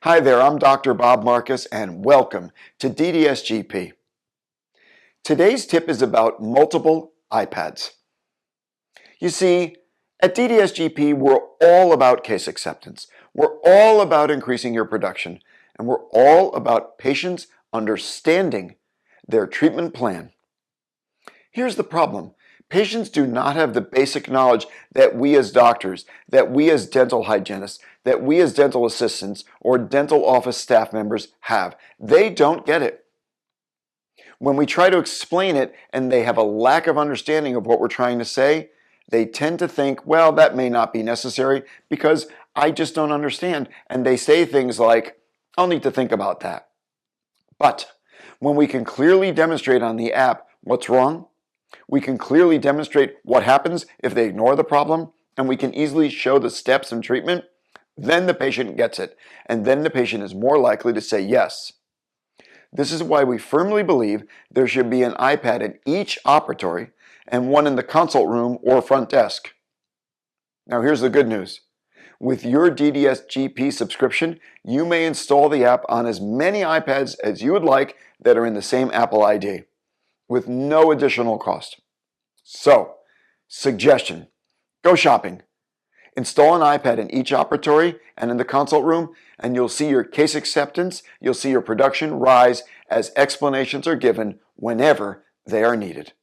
Hi there, I'm Dr. Bob Marcus and welcome to DDS GP. Today's tip is about multiple iPads. You see, at DDS GP, we're all about case acceptance. We're all about increasing your production, and we're all about patients understanding their treatment plan. Here's the problem. Patients do not have the basic knowledge that we as doctors, that we as dental hygienists, that we as dental assistants or dental office staff members have. They don't get it. When we try to explain it and they have a lack of understanding of what we're trying to say, they tend to think, well, that may not be necessary because I just don't understand. And they say things like, I'll need to think about that. But when we can clearly demonstrate on the app what's wrong, we can clearly demonstrate what happens if they ignore the problem, and we can easily show the steps in treatment, then the patient gets it, and then the patient is more likely to say yes. This is why we firmly believe there should be an iPad in each operatory and one in the consult room or front desk. Now here's the good news. With your DDS GP subscription, you may install the app on as many iPads as you would like that are in the same Apple ID, with no additional cost. So, suggestion, go shopping. Install an iPad in each operatory and in the consult room, and you'll see your case acceptance, you'll see your production rise as explanations are given whenever they are needed.